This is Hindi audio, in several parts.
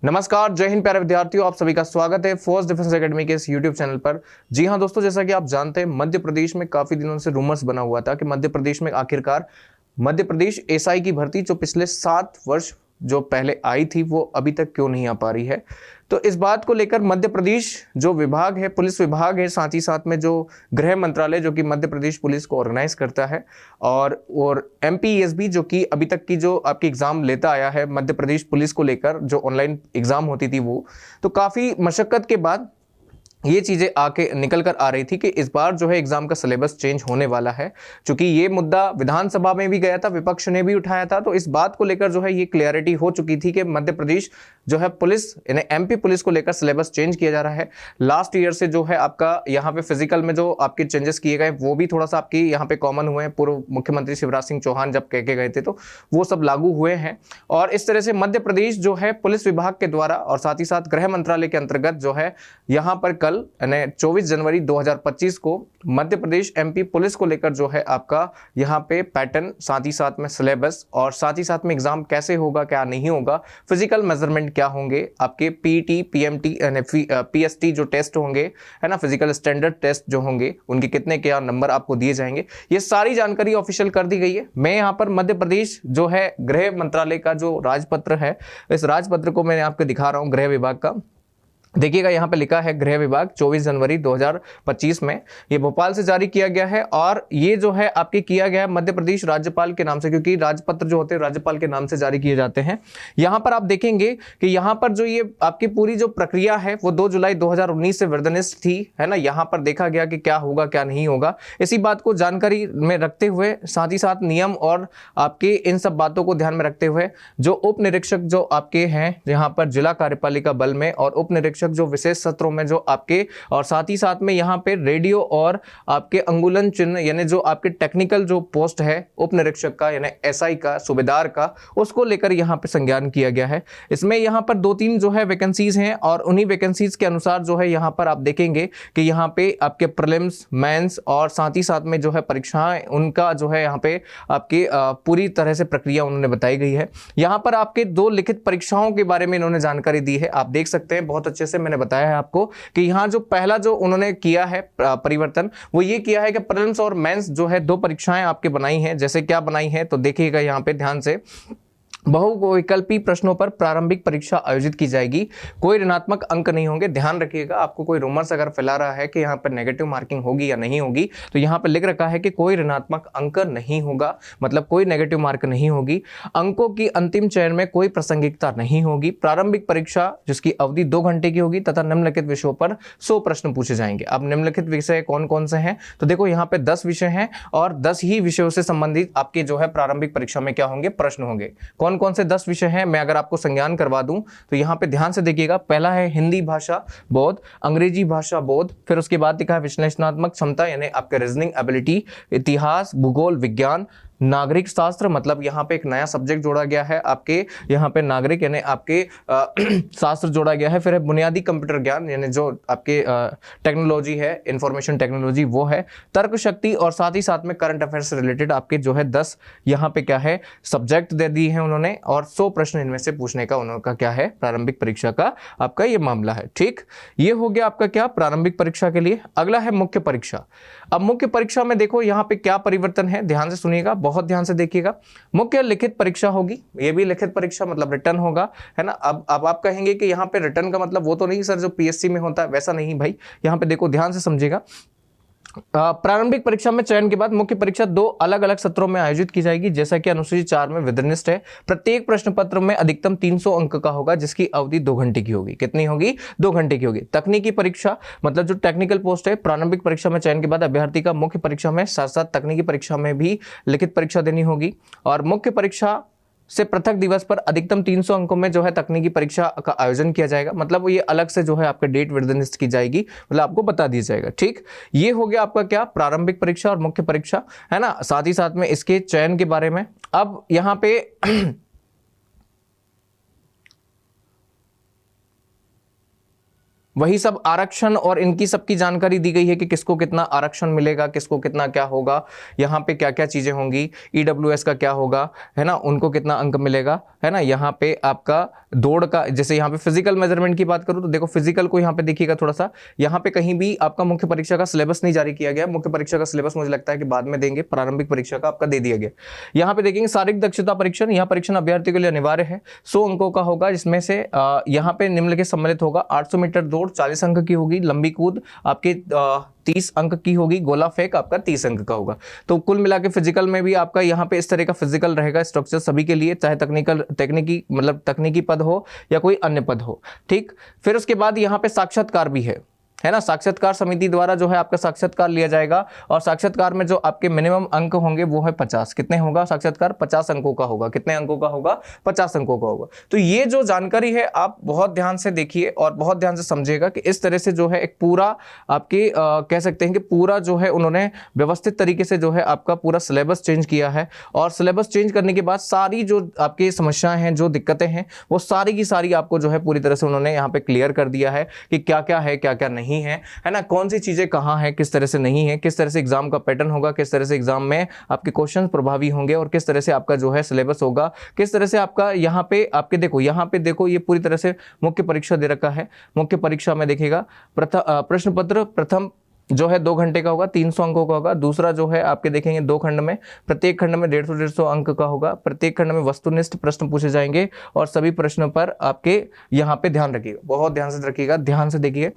नमस्कार, जय हिंद प्यारे विद्यार्थियों, आप सभी का स्वागत है फोर्स डिफेंस एकेडमी के इस यूट्यूब चैनल पर। जी हां दोस्तों, जैसा कि आप जानते हैं मध्य प्रदेश में काफी दिनों से रूमर्स बना हुआ था कि मध्य प्रदेश में आखिरकार मध्य प्रदेश एसआई की भर्ती जो पिछले 7 वर्ष जो पहले आई थी वो अभी तक क्यों नहीं आ पा रही है। तो इस बात को लेकर मध्य प्रदेश जो विभाग है, पुलिस विभाग है, साथ ही साथ में जो गृह मंत्रालय जो कि मध्य प्रदेश पुलिस को ऑर्गेनाइज करता है, और एमपीएसबी जो कि अभी तक की जो आपकी एग्जाम लेता आया है मध्य प्रदेश पुलिस को लेकर, जो ऑनलाइन एग्जाम होती थी वो, तो काफी मशक्कत के बाद ये चीजें आके निकल कर आ रही थी कि इस बार जो है एग्जाम का सिलेबस चेंज होने वाला है। क्योंकि ये मुद्दा विधानसभा में भी गया था, विपक्ष ने भी उठाया था, तो इस बात को लेकर जो है ये क्लियरिटी हो चुकी थी कि मध्य प्रदेश जो है पुलिस यानी एमपी पुलिस को लेकर सिलेबस चेंज किया जा रहा है। लास्ट ईयर से जो है आपका यहाँ पे फिजिकल में जो आपके चेंजेस किए गए वो भी थोड़ा सा आपकी यहाँ पे कॉमन हुए हैं। पूर्व मुख्यमंत्री शिवराज सिंह चौहान जब कह के गए थे तो वो सब लागू हुए हैं। और इस तरह से मध्य प्रदेश जो है पुलिस विभाग के द्वारा और साथ ही साथ गृह मंत्रालय के अंतर्गत जो है यहाँ पर कल 24 जनवरी 2025 को मध्य प्रदेश एमपी पुलिस को लेकर जो है आपका यहाँ पे पैटर्न, साथ ही साथ में सिलेबस और साथ ही साथ में एग्जाम कैसे होगा क्या नहीं होगा, फिजिकल मेजरमेंट क्या होंगे, आपके पीटी पीएमटी पीएसटी जो टेस्ट होंगे है ना, फिजिकल स्टैंडर्ड टेस्ट जो होंगे उनके कितने क्या नंबर आपको दिए जाएंगे, ये सारी जानकारी ऑफिशियल कर दी गई है। मैं यहाँ पर मध्य प्रदेश जो है गृह मंत्रालय का जो राजपत्र है, इस राजपत्र को मैं आपको दिखा रहा हूँ गृह विभाग का। देखिएगा यहाँ पे लिखा है गृह विभाग 24 जनवरी 2025 में, ये भोपाल से जारी किया गया है और ये जो है आपके किया गया है मध्य प्रदेश राज्यपाल के नाम से, क्योंकि राजपत्र जो होते हैं राज्यपाल के नाम से जारी किए जाते हैं। यहाँ पर आप देखेंगे कि यहाँ पर जो ये आपकी पूरी जो प्रक्रिया है वो 2 जुलाई 2019 से वर्दनिष्ठ थी, है ना। यहाँ पर देखा गया कि क्या होगा क्या नहीं होगा, इसी बात को जानकारी में रखते हुए साथ ही साथ नियम और आपके इन सब बातों को ध्यान में रखते हुए जो उप निरीक्षक जो आपके हैं यहाँ पर जिला कार्यपालिका बल में और उप निरीक्षक जो विशेष सत्रों में जो आपके, और साथ ही साथ में यहाँ पे रेडियो और आपके अंगुलन चिन्ह यानी जो आपके टेक्निकल जो पोस्ट है उप निरीक्षक का यानी एसआई का, सूबेदार का, उसको लेकर यहाँ पे संज्ञान किया गया है। इसमें यहाँ पर 2-3 जो है वैकेंसीज हैं और उन्हीं वैकेंसीज के अनुसार जो है यहाँ पर आप देखेंगे कि यहाँ पे आपके प्रीलिम्स, मेंस और साथ ही साथ में जो है परीक्षाएं, उनका जो है यहाँ पे आपकी पूरी तरह से प्रक्रिया उन्होंने बताई गई है। यहाँ पर आपके 2 लिखित परीक्षाओं के बारे में इन्होंने जानकारी दी है, आप देख सकते हैं बहुत अच्छे से मैंने बताया है आपको कि यहाँ जो पहला जो उन्होंने किया है परिवर्तन वो ये किया है कि प्रीलिम्स और मेंस जो है 2 परीक्षाएं आपके बनाई हैं। जैसे क्या बनाई है तो देखिएगा यहाँ पे ध्यान से, बहुविकल्पी प्रश्नों पर प्रारंभिक परीक्षा आयोजित की जाएगी, कोई ऋणात्मक अंक नहीं होंगे। ध्यान रखिएगा, आपको कोई रूमर्स अगर फैला रहा है कि यहाँ पर नेगेटिव मार्किंग होगी या नहीं होगी, तो यहाँ पर लिख रखा है कि कोई ऋणात्मक अंक नहीं होगा, मतलब कोई नेगेटिव मार्क नहीं होगी। अंकों की अंतिम चयन में कोई प्रासंगिकता नहीं होगी। प्रारंभिक परीक्षा जिसकी अवधि 2 घंटे की होगी तथा निम्नलिखित विषयों पर 100 प्रश्न पूछे जाएंगे। अब निम्नलिखित विषय कौन कौन से हैं तो देखो यहाँ पे 10 विषय हैं और 10 ही विषयों से संबंधित आपके जो है प्रारंभिक परीक्षा में क्या होंगे, प्रश्न होंगे। कौन कौन से 10 विषय हैं मैं अगर आपको संज्ञान करवा दूं तो यहां पे ध्यान से देखिएगा। पहला है हिंदी भाषा बोध, अंग्रेजी भाषा बोध, फिर उसके बाद लिखा है विश्लेषणात्मक क्षमता यानी आपके रीजनिंग एबिलिटी, इतिहास, भूगोल, विज्ञान, नागरिक शास्त्र, मतलब यहाँ पे एक नया सब्जेक्ट जोड़ा गया है आपके, यहाँ पे नागरिक यानी आपके शास्त्र जोड़ा गया है। फिर है बुनियादी कंप्यूटर ज्ञान यानी जो आपके टेक्नोलॉजी है, इंफॉर्मेशन टेक्नोलॉजी वो है, तर्क शक्ति और साथ ही साथ में करंट अफेयर से रिलेटेड आपके जो है 10 यहाँ पे क्या है सब्जेक्ट दे दिए हैं उन्होंने और 100 प्रश्न इनमें से पूछने का उनका क्या है प्रारंभिक परीक्षा का आपका ये मामला है। ठीक, ये हो गया आपका क्या प्रारंभिक परीक्षा के लिए। अगला है मुख्य परीक्षा। अब मुख्य परीक्षा में देखो यहाँ पे क्या परिवर्तन है, ध्यान से सुनिएगा, बहुत ध्यान से देखिएगा। मुख्य लिखित परीक्षा होगी, ये भी लिखित परीक्षा मतलब रिटर्न होगा, है ना। अब आप कहेंगे कि यहाँ पे रिटर्न का मतलब वो तो नहीं सर जो पीएससी में होता है, वैसा नहीं भाई। यहाँ पे देखो ध्यान से समझिएगा, प्रारंभिक परीक्षा में चयन के बाद मुख्य परीक्षा 2 अलग अलग सत्रों में आयोजित की जाएगी, जैसा कि अनुसूची 4 में विधिनिष्ठ है। प्रत्येक प्रश्न पत्र में अधिकतम 300 अंक का होगा, जिसकी अवधि 2 घंटे की होगी। कितनी होगी? 2 घंटे की होगी। तकनीकी परीक्षा मतलब जो टेक्निकल पोस्ट है, प्रारंभिक परीक्षा में चयन के बाद अभ्यर्थी का मुख्य परीक्षा में साथ साथ तकनीकी परीक्षा में भी लिखित परीक्षा देनी होगी। और मुख्य परीक्षा से पृथक दिवस पर अधिकतम 300 अंकों में जो है तकनीकी परीक्षा का आयोजन किया जाएगा, मतलब ये अलग से जो है आपका डेट निर्धारित की जाएगी, मतलब आपको बता दिया जाएगा। ठीक, ये हो गया आपका क्या प्रारंभिक परीक्षा और मुख्य परीक्षा, है ना। साथ ही साथ में इसके चयन के बारे में अब यहाँ पे वही सब आरक्षण और इनकी सबकी जानकारी दी गई है कि किसको कितना आरक्षण मिलेगा, किसको कितना क्या होगा, यहाँ पे क्या क्या चीजें होंगी, ईडब्ल्यूएस का क्या होगा, है ना, उनको कितना अंक मिलेगा, है ना। यहाँ पे आपका दौड़ का, जैसे यहाँ पे फिजिकल मेजरमेंट की बात करूँ तो देखो फिजिकल को यहाँ पे देखिएगा थोड़ा सा, यहाँ पे कहीं भी आपका मुख्य परीक्षा का सिलेबस नहीं जारी किया गया। मुख्य परीक्षा का सिलेबस मुझे लगता है कि बाद में देंगे, प्रारंभिक परीक्षा का आपका दे दिया गया। यहाँ पे देखेंगे शारीरिक दक्षता परीक्षण, यह परीक्षण अभ्यर्थी के लिए अनिवार्य है, 100 अंकों का होगा, जिसमें से यहाँ पे निम्नलिखित सम्मिलित होगा। 800 मीटर दौड़ 40 अंक की होगी, लंबी कूद आपके 30 अंक की होगी, गोला फेंक आपका 30 अंक का होगा। तो कुल मिला के फिजिकल में भी आपका यहाँ पे इस तरह का फिजिकल रहेगा स्ट्रक्चर सभी के लिए, चाहे तकनीकी पद हो या कोई अन्य पद हो, ठीक। फिर उसके बाद यहाँ पे साक्षात्कार भी है ना। साक्षात्कार समिति द्वारा जो है आपका साक्षात्कार लिया जाएगा, और साक्षात्कार में जो आपके मिनिमम अंक होंगे वो है 50। कितने होगा साक्षात्कार? 50 अंकों का होगा। कितने अंकों का होगा? 50 अंकों का होगा। तो ये जो जानकारी है आप बहुत ध्यान से देखिए और बहुत ध्यान से समझिएगा कि इस तरह से जो है एक पूरा आपके कह सकते हैं कि पूरा जो है उन्होंने व्यवस्थित तरीके से जो है आपका पूरा सिलेबस चेंज किया है, और सिलेबस चेंज करने के बाद सारी जो आपकी समस्याएं हैं, जो दिक्कतें हैं, वो सारी की सारी आपको जो है पूरी तरह से उन्होंने यहाँ पे क्लियर कर दिया है कि क्या क्या है, क्या क्या नहीं है ना, कौन सी चीजें कहां है, किस तरह से नहीं है, किस तरह से एग्जाम का पैटर्न होगा, किस तरह से एग्जाम में आपके क्वेश्चन प्रभावी होंगे, और किस तरह से आपका जो है सिलेबस होगा, किस तरह से आपका यहाँ पे आपके देखो, यहाँ पे देखो ये पूरी तरह से मुख्य परीक्षा दे रखा है। मुख्य परीक्षा में देखिएगा प्रश्न पत्र प्रथम जो है 2 घंटे का होगा, 300 अंकों का होगा। दूसरा जो है आपके देखेंगे 2 खंड में, प्रत्येक खंड में 150 अंक का होगा। प्रत्येक खंड में वस्तुनिष्ठ प्रश्न पूछे जाएंगे, और सभी प्रश्नों पर आपके यहाँ पे ध्यान रखिएगा, बहुत ध्यान से रखिएगा, ध्यान से देखिए।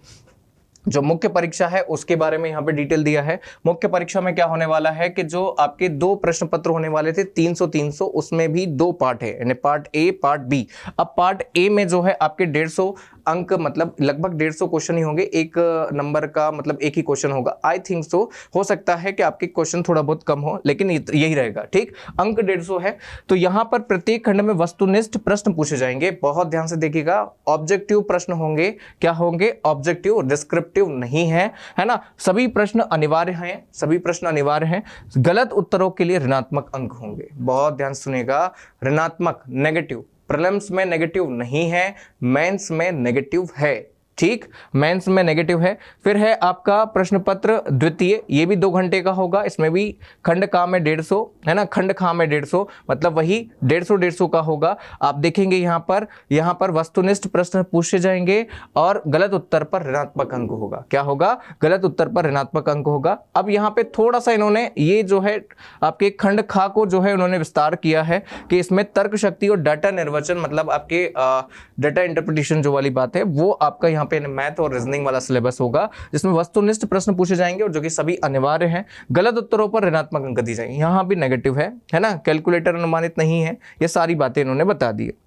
जो मुख्य परीक्षा है उसके बारे में यहाँ पे डिटेल दिया है। मुख्य परीक्षा में क्या होने वाला है कि जो आपके 2 प्रश्न पत्र होने वाले थे 300, उसमें भी 2 पार्ट है, यानी पार्ट ए पार्ट बी। अब पार्ट ए में जो है आपके 150 अंक, मतलब लगभग 150 क्वेश्चन ही होंगे, एक नंबर का मतलब एक ही क्वेश्चन होगा। आई थिंक सो, हो सकता है कि आपके क्वेश्चन थोड़ा बहुत कम हो, लेकिन यही रहेगा, ठीक। अंक 150 है। तो यहाँ पर प्रत्येक खंड में वस्तुनिष्ठ प्रश्न पूछे जाएंगे, बहुत ध्यान से देखिएगा। ऑब्जेक्टिव प्रश्न होंगे, क्या होंगे? ऑब्जेक्टिव, डिस्क्रिप्टिव नहीं है ना। सभी प्रश्न अनिवार्य हैं, सभी प्रश्न अनिवार्य हैं। गलत उत्तरों के लिए ऋणात्मक अंक होंगे, बहुत ध्यान सुनिएगा। ऋणात्मक, नेगेटिव, प्रीलिम्स में नेगेटिव नहीं है, मेंस में नेगेटिव है, ठीक। मेंस में नेगेटिव है। फिर है आपका प्रश्न पत्र द्वितीय, ये भी 2 घंटे का होगा। इसमें भी खंड का में 150 है ना, खंड खा में 150, मतलब वही 150 का होगा। आप देखेंगे यहाँ पर वस्तुनिष्ठ प्रश्न पूछे जाएंगे, और गलत उत्तर पर ऋणात्मक अंक होगा। क्या होगा? गलत उत्तर पर ऋणात्मक अंक होगा। अब यहाँ पे थोड़ा सा इन्होंने ये जो है आपके खंड खा को जो है उन्होंने विस्तार किया है कि इसमें तर्क शक्ति और डाटा निर्वचन, मतलब आपके डाटा इंटरप्रिटेशन जो वाली बात है, वो आपका यहाँ पे मैथ और रीजनिंग वाला सिलेबस होगा, जिसमें वस्तुनिष्ठ प्रश्न पूछे जाएंगे और जो कि सभी अनिवार्य हैं। गलत उत्तरों पर ऋणात्मक अंक दिए जाएंगे। यहाँ भी नेगेटिव है ना, कैलकुलेटर अनुमानित नहीं है। ये सारी बातें इन्होंने बता दी है।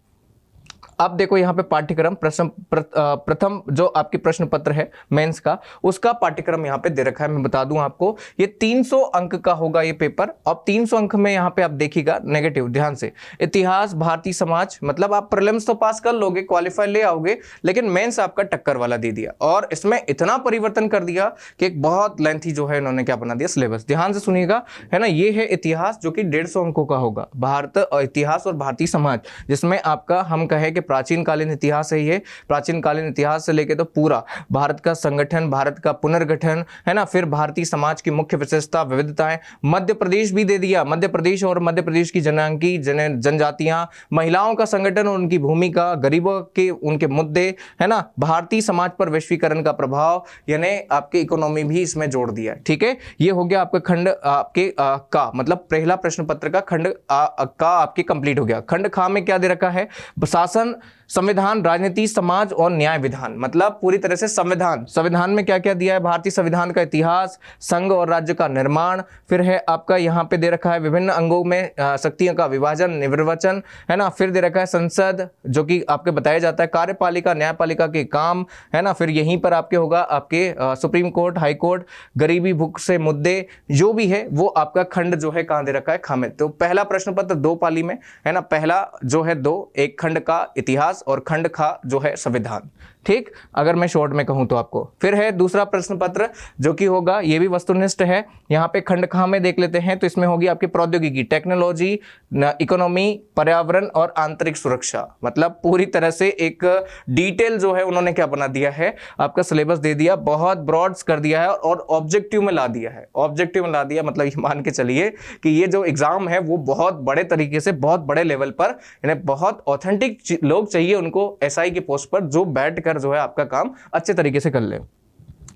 अब देखो यहाँ पे पाठ्यक्रम प्रथम जो आपके प्रश्न पत्र है मेंस का, उसका पाठ्यक्रम यहाँ पे दे रखा है। मैं बता दूं आपको, ये 300 अंक का होगा ये पेपर। अब 300 अंक में यहाँ पे आप देखिएगा नेगेटिव, ध्यान से। इतिहास, भारतीय समाज, मतलब आप प्रीलिम्स तो पास कर लोगे, क्वालिफाई ले आओगे, लेकिन मेंस आपका टक्कर वाला दे दिया, और इसमें इतना परिवर्तन कर दिया कि एक बहुत लेंथी जो है इन्होंने क्या बना दिया सिलेबस। ध्यान से सुनिएगा, है ना। ये है इतिहास जो कि 150 अंकों का होगा, भारत और इतिहास और भारतीय समाज, जिसमें आपका हम कहें कि प्राचीन कालीन इतिहास है। ये प्राचीन कालीन इतिहास से लेके तो पूरा भारत का संगठन, भारत का पुनर्गठन, है ना। फिर भारतीय समाज की मुख्य विशेषता, विविधताएं। मध्य प्रदेश भी दे दिया, मध्य प्रदेश और मध्य प्रदेश की जनांकी जनजातियां, महिलाओं का संगठन और उनकी भूमिका, गरीबों के उनके मुद्दे, है ना। भारतीय समाज पर वैश्वीकरण का प्रभाव, यानी आपकी इकोनॉमी भी इसमें जोड़ दिया, ठीक है। ये हो गया आपका खंड आपके का, मतलब पहला प्रश्न पत्र का खंड का आपके कंप्लीट हो गया। खंड खा में क्या दे रखा है? शासन, संविधान, राजनीति, समाज और न्याय विधान, मतलब पूरी तरह से संविधान। संविधान में क्या क्या दिया है? भारतीय संविधान का इतिहास, संघ और राज्य का निर्माण। फिर है आपका यहाँ पे दे रखा है विभिन्न अंगों में शक्तियों का विभाजन, निर्वचन, है ना। फिर दे रखा है संसद, जो कि आपके बताया जाता है, कार्यपालिका, न्यायपालिका के काम, है ना। फिर यहीं पर आपके होगा आपके सुप्रीम कोर्ट, हाई कोर्ट, गरीबी, भूख से मुद्दे, जो भी है वो आपका खंड जो है कहाँ दे रखा है? खा में। तो पहला प्रश्न पत्र 2 पाली में, है ना। पहला जो है 2, एक खंड का इतिहास, इतिहास और खंड खा जो है संविधान। ठीक, अगर मैं शॉर्ट में कहूं तो आपको। फिर है दूसरा प्रश्न पत्र जो कि होगा, ये भी वस्तुनिष्ठ है। यहाँ पे खंड खा में देख लेते हैं तो इसमें होगी आपकी प्रौद्योगिकी, टेक्नोलॉजी, इकोनॉमी, पर्यावरण और आंतरिक सुरक्षा। मतलब पूरी तरह से एक डिटेल जो है उन्होंने क्या बना दिया है, आपका सिलेबस दे दिया, बहुत ब्रॉड्स कर दिया है और ऑब्जेक्टिव में ला दिया है। ऑब्जेक्टिव में ला दिया मतलब ये मान के चलिए कि ये जो एग्जाम है वो बहुत बड़े तरीके से, बहुत बड़े लेवल पर, यानी बहुत ऑथेंटिक लोग चाहिए उनको एसआई की पोस्ट पर, जो बैठ कर जो है आपका काम अच्छे तरीके से कर ले।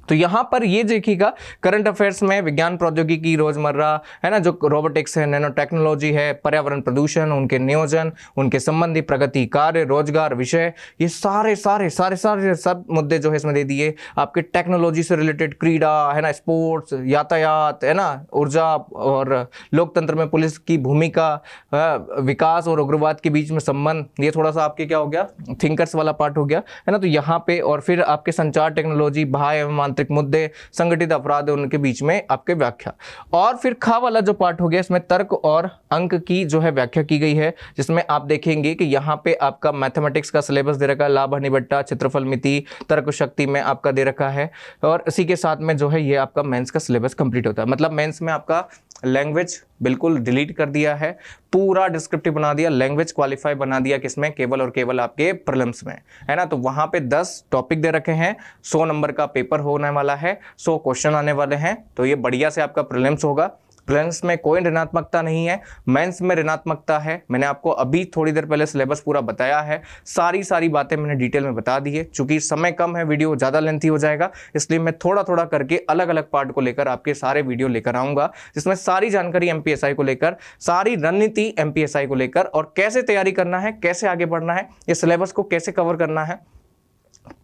तो यहां पर ये देखिएगा, करंट अफेयर्स में विज्ञान प्रौद्योगिकी, रोजमर्रा है ना, जो रोबोटिक्स है, नैनो टेक्नोलॉजी है, पर्यावरण प्रदूषण, उनके नियोजन, उनके संबंधी प्रगति, कार्य, रोजगार, विषय, ये सारे सारे सारे सारे सब मुद्दे जो है इसमें दे दिए। आपके टेक्नोलॉजी से रिलेटेड क्रीड़ा है ना, स्पोर्ट्स, यातायात है ना, ऊर्जा और लोकतंत्र में पुलिस की भूमिका, विकास और उग्रवाद के बीच में संबंध, ये थोड़ा सा आपके क्या हो गया, थिंकर्स वाला पार्ट हो गया है ना। तो यहाँ पे और फिर आपके संचार टेक्नोलॉजी, बाह्य एवं आंतरिक मुद्दे, संगठित अपराध, उनके बीच में आपके व्याख्या। और फिर खा वाला जो पार्ट हो गया, इसमें तर्क और अंक की जो है व्याख्या की गई है, जिसमें आप देखेंगे कि यहाँ पे आपका मैथमेटिक्स का सिलेबस दे रखा है, लाभ हानि बट्टा, क्षेत्रफल मिति, तर्क शक्ति में आपका दे रखा है। और इसी के साथ में जो है ये आपका मेंस का सिलेबस कंप्लीट होता है। मतलब मेंस में आपका लैंग्वेज बिल्कुल डिलीट कर दिया है, पूरा डिस्क्रिप्टिव बना दिया, लैंग्वेज क्वालिफाई बना दिया, किसमें, केवल और केवल आपके प्रीलिम्स में, है ना। तो वहां पे 10 टॉपिक दे रखे हैं, 100 नंबर का पेपर होने वाला है, 100 क्वेश्चन आने वाले हैं। तो ये बढ़िया से आपका प्रीलिम्स होगा। प्रीलिम्स में कोई ऋणात्मकता नहीं है, मेंस में ऋणात्मकता है। मैंने आपको अभी थोड़ी देर पहले सिलेबस पूरा बताया है, सारी बातें मैंने डिटेल में बता दी है। चूंकि समय कम है, वीडियो ज़्यादा लेंथी हो जाएगा, इसलिए मैं थोड़ा थोड़ा करके अलग अलग पार्ट को लेकर आपके सारे वीडियो लेकर आऊँगा, जिसमें सारी जानकारी एमपीएसआई को लेकर, सारी रणनीति एमपीएसआई को लेकर, और कैसे तैयारी करना है, कैसे आगे बढ़ना है, ये सिलेबस को कैसे कवर करना है,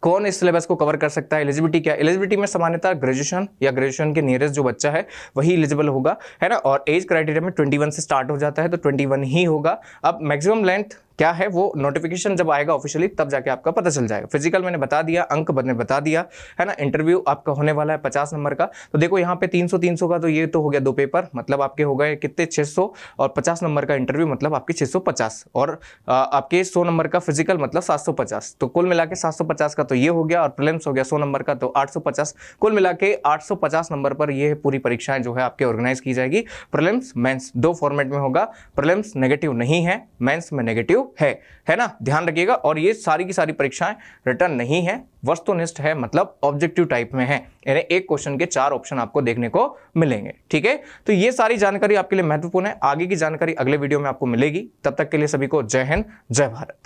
कौन इस सिलेबस को कवर कर सकता है, एलिजिबिलिटी क्या है। एलिजिबिलिटी में सामान्यतः ग्रेजुएशन या ग्रेजुएशन के नियरेस्ट जो बच्चा है वही एलिजिबल होगा, है ना। और एज क्राइटेरिया में 21 से स्टार्ट हो जाता है, तो 21 ही होगा। अब मैक्सिमम लेंथ क्या है वो नोटिफिकेशन जब आएगा ऑफिशियली तब जाके आपका पता चल जाएगा। फिजिकल मैंने बता दिया, अंक मैंने बता दिया, है ना। इंटरव्यू आपका होने वाला है 50 नंबर का। तो देखो यहाँ पे 300 का, तो ये तो हो गया 2 पेपर, मतलब आपके हो गए कितने, 600, और 50 नंबर का इंटरव्यू मतलब आपके 650, और आपके 100 नंबर का फिजिकल मतलब 750। तो कुल मिला के 750 का तो ये हो गया, और प्रीलिम्स हो गया 100 नंबर का, तो 850। कुल मिला के 850 नंबर पर ये पूरी परीक्षाएं जो है आपके ऑर्गेनाइज की जाएगी। प्रीलिम्स मेंस 2 फॉर्मेट में होगा। प्रीलिम्स नेगेटिव नहीं है, मेंस में नेगेटिव है ना, ध्यान रखिएगा। और ये सारी की सारी परीक्षाएं रिटर्न नहीं है, वस्तुनिष्ठ है, मतलब ऑब्जेक्टिव टाइप में है, यानी एक क्वेश्चन के 4 ऑप्शन आपको देखने को मिलेंगे। ठीक है, तो ये सारी जानकारी आपके लिए महत्वपूर्ण है। आगे की जानकारी अगले वीडियो में आपको मिलेगी। तब तक के लिए सभी को जय हिंद, जय भारत।